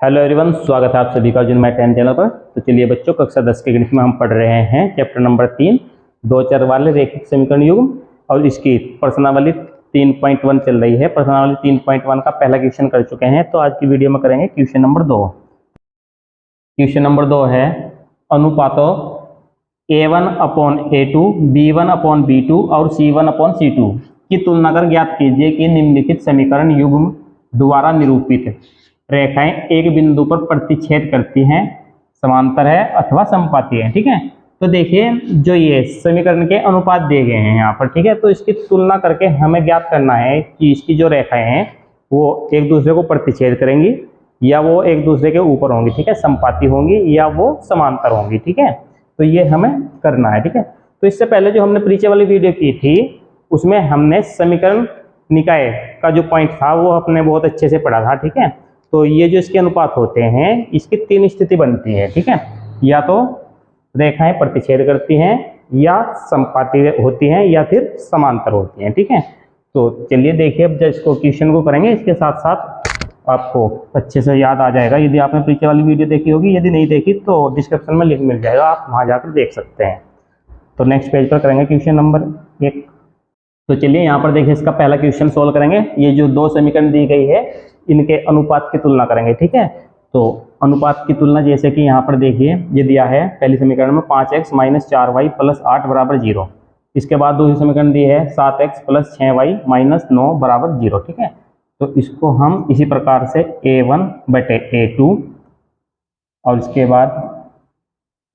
Hello everyone, स्वागत है आप सभी का जिन मैं 10 चैनल पर। तो चलिए बच्चों, कक्षा 10 के गणित में हम पढ़ रहे हैं चैप्टर नंबर 3 दो चर वाले रैखिक समीकरण युग्म, और इसकी प्रश्नावली 3.1 चल रही है। प्रश्नावली 3.1 का पहला क्वेश्चन कर चुके हैं, तो आज की वीडियो में करेंगे क्वेश्चन नंबर 2। क्वेश्चन नंबर 2 है अनुपातों A1/A2, B1/B2 और C1/C2 की तुलना कर ज्ञात कीजिए कि निम्नलिखित समीकरण युग्म द्वारा निरूपित रेखाएं एक बिंदु पर प्रतिच्छेद करती हैं, समांतर है अथवा समपाती है। ठीक है, तो देखिए जो ये समीकरण के अनुपात दिए गए हैं यहाँ पर, ठीक है, तो इसकी तुलना करके हमें ज्ञात करना है कि इसकी जो रेखाएं हैं वो एक दूसरे को प्रतिच्छेद करेंगी या वो एक दूसरे के ऊपर होंगी, ठीक है, समपाती होंगी या वो समांतर होंगी। ठीक है, तो ये हमें करना है। ठीक है, तो इससे पहले जो हमने परिचय वाली वीडियो की थी उसमें हमने समीकरण निकाय का जो पॉइंट था वो अपने बहुत अच्छे से पढ़ा था। ठीक है, तो ये जो इसके अनुपात होते हैं इसकी 3 स्थिति बनती है। ठीक है, या तो रेखाएं प्रतिच्छेद करती हैं या समपाती होती हैं या फिर समांतर होती हैं। ठीक है, तो चलिए देखिए अब जब इसको क्वेश्चन को करेंगे इसके साथ साथ आपको अच्छे से याद आ जाएगा। यदि आपने पीछे वाली वीडियो देखी होगी, यदि नहीं देखी तो डिस्क्रिप्शन में लिंक मिल जाएगा, आप वहाँ जाकर देख सकते हैं। तो नेक्स्ट पेज पर करेंगे क्वेश्चन नंबर 1। तो चलिए यहाँ पर देखिए इसका पहला क्वेश्चन सोल्व करेंगे। ये जो दो समीकरण दी गई है इनके अनुपात की तुलना करेंगे। ठीक है, तो अनुपात की तुलना जैसे कि यहाँ पर देखिए ये दिया है पहली समीकरण में 5x - 4y + 8 = 0। इसके बाद दूसरी समीकरण दी है 7x + 6y - 9 = 0। ठीक है, तो इसको हम इसी प्रकार से A1/A2 और इसके बाद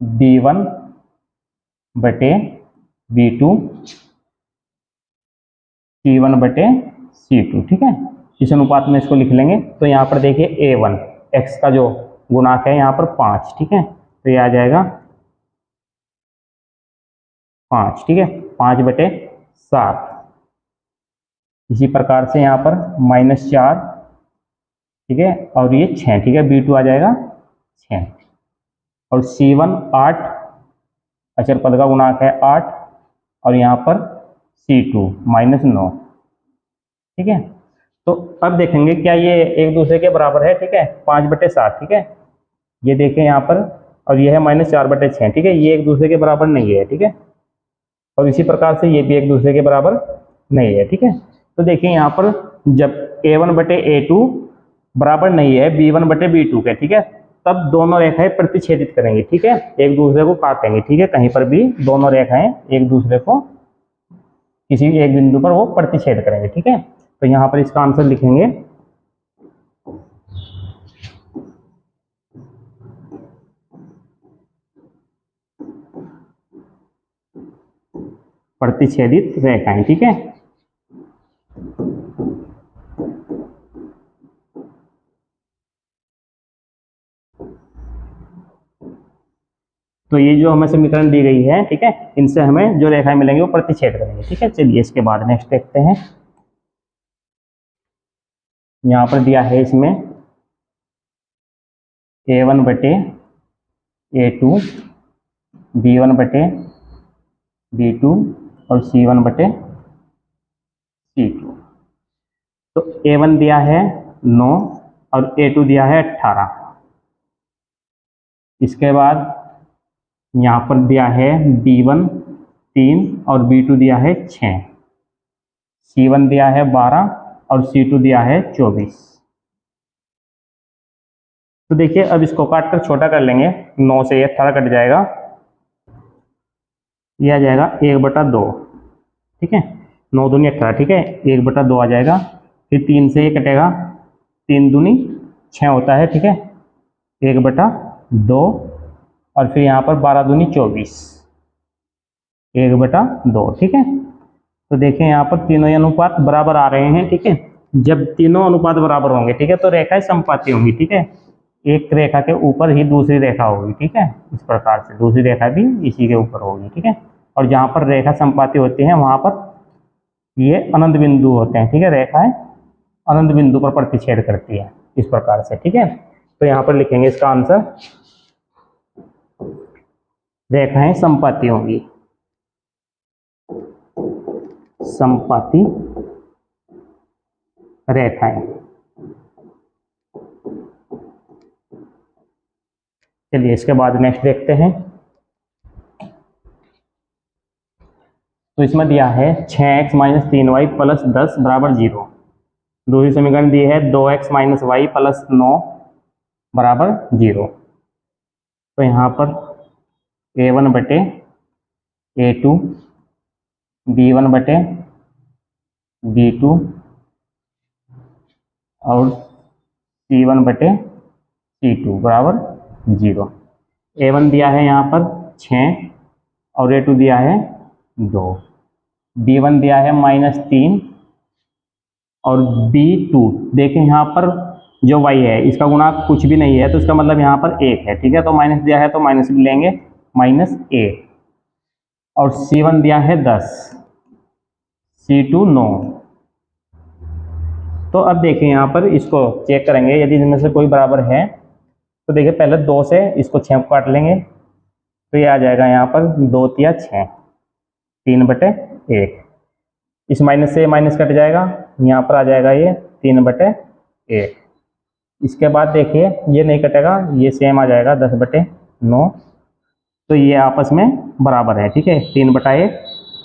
B1/B2 C1/C2, ठीक है, इस अनुपात में इसको लिख लेंगे। तो यहाँ पर देखिए A1 x का जो गुणांक है यहाँ पर 5। ठीक है, तो ये आ जाएगा 5। ठीक है, 5/7। इसी प्रकार से यहाँ पर -4, ठीक है, और ये 6। ठीक है, B2 आ जाएगा 6 और C1 8, अचर पद का गुणांक है 8, और यहाँ पर C2 -9। ठीक है, तो अब देखेंगे क्या ये एक दूसरे के बराबर है। ठीक है, 5/7। ठीक है, ये देखें यहाँ पर, और ये है -4/6। ठीक है, ये एक दूसरे के बराबर नहीं है। ठीक है, और इसी प्रकार से ये भी एक दूसरे के बराबर नहीं है। ठीक है, तो देखिए यहाँ पर जब A1/A2 बराबर नहीं है B1/B2 के, ठीक है, तब दोनों रेखाएं प्रतिच्छेदित करेंगी। ठीक है, एक दूसरे को काटेंगे। ठीक है, कहीं पर भी दोनों रेखाएं एक दूसरे को किसी एक बिंदु पर वो प्रतिच्छेद करेंगे। ठीक है, तो यहाँ पर इसका आंसर लिखेंगे प्रतिच्छेदित रेखाएं। ठीक है, तो ये जो हमें समीकरण दी गई है, ठीक है, इनसे हमें जो रेखाएं मिलेंगी वो प्रतिच्छेद करेंगे। ठीक है, चलिए इसके बाद नेक्स्ट देखते हैं। यहाँ पर दिया है इसमें A1/A2, B1/B2 और C1/C2। तो A1 दिया है 9 और A2 दिया है 18। इसके बाद यहाँ पर दिया है B1 3 और B2 दिया है 6, C1 दिया है 12 और C2 दिया है 24। तो देखिए अब इसको काट कर छोटा कर लेंगे। 9 से 18 कट जाएगा, यह आ जाएगा 1/2। ठीक है, 9 दूनी 18। ठीक है, 1/2 आ जाएगा। फिर 3 से ये कटेगा, 3 दूनी 6 होता है। ठीक है, 1/2 और फिर यहाँ पर 12 दूनी 24, 1/2। ठीक है, तो देखिए यहाँ पर तीनों ही अनुपात बराबर आ रहे हैं। ठीक है, जब तीनों अनुपात बराबर होंगे, ठीक है, तो रेखाएं समपाती होंगी। ठीक है, एक रेखा के ऊपर ही दूसरी रेखा होगी। ठीक है, इस प्रकार से दूसरी रेखा भी इसी के ऊपर होगी। ठीक है, और जहाँ पर रेखा समपाती होती है वहाँ पर ये अनंत बिंदु होते हैं। ठीक है, रेखाएं अनंत बिंदु पर प्रतिच्छेद करती है इस प्रकार से। ठीक है, तो यहाँ पर लिखेंगे इसका आंसर, रेखाएं समपाती होंगी, समपाती रेखाएं। चलिए इसके बाद नेक्स्ट देखते हैं। तो इसमें दिया है 6x माइनस 3y प्लस 10 बराबर 0। दूसरी समीकरण दी है 2x माइनस वाई प्लस 9 बराबर 0। तो यहाँ पर a1 बटे a2, b1 बटे b2 और c1 बटे c2 बराबर 0। a1 दिया है यहाँ पर 6 और a2 दिया है 2, b1 दिया है -3 और b2 देखें यहाँ पर जो y है इसका गुणांक कुछ भी नहीं है, तो इसका मतलब यहाँ पर 1 है। ठीक है, तो माइनस दिया है तो माइनस भी लेंगे, -1 और c1 दिया है 10, c2 9। तो अब देखिए यहाँ पर इसको चेक करेंगे, यदि इनमें से कोई बराबर है तो देखिए पहले 2 से इसको 6 काट लेंगे, तो ये आ जाएगा यहाँ पर 2 तिया 6, 3 बटे 1। इस माइनस से माइनस कट जाएगा, यहाँ पर आ जाएगा ये 3 बटे 1। इसके बाद देखिए ये नहीं कटेगा, ये सेम आ जाएगा 10 बटे 9। तो ये आपस में बराबर है। ठीक है, 3 बटा 1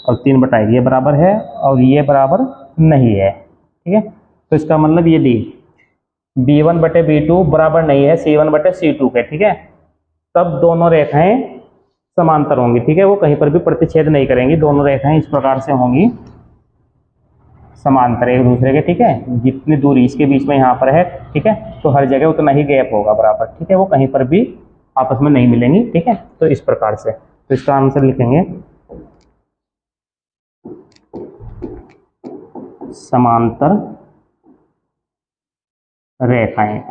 और 3 बटा 1 ये बराबर है और ये बराबर नहीं है। ठीक है, तो इसका मतलब ये डी b1 बटे b2 बराबर नहीं है c1 बटे c2 के। ठीक है, तब दोनों रेखाएं समांतर होंगी। ठीक है, वो कहीं पर भी प्रतिच्छेद नहीं करेंगी, दोनों रेखाएं इस प्रकार से होंगी समांतर एक दूसरे के। ठीक है, जितनी दूरी इसके बीच में यहाँ पर है, ठीक है, तो हर जगह उतना ही गैप होगा बराबर। ठीक है, वो कहीं पर भी आपस में नहीं मिलेंगी। ठीक है, तो इस प्रकार से, तो इसका आंसर लिखेंगे समांतर रेखाएं।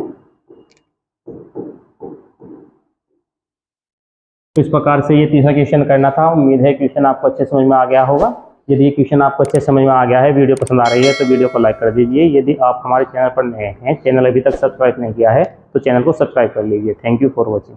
तो इस प्रकार से ये तीसरा क्वेश्चन करना था। उम्मीद है क्वेश्चन आपको अच्छे समझ में आ गया होगा। यदि ये क्वेश्चन आपको अच्छे समझ में आ गया है, वीडियो पसंद आ रही है, तो वीडियो को लाइक कर दीजिए। यदि आप हमारे चैनल पर नए हैं, चैनल अभी तक सब्सक्राइब नहीं किया है, तो चैनल को सब्सक्राइब कर लीजिए। Thank you for watching.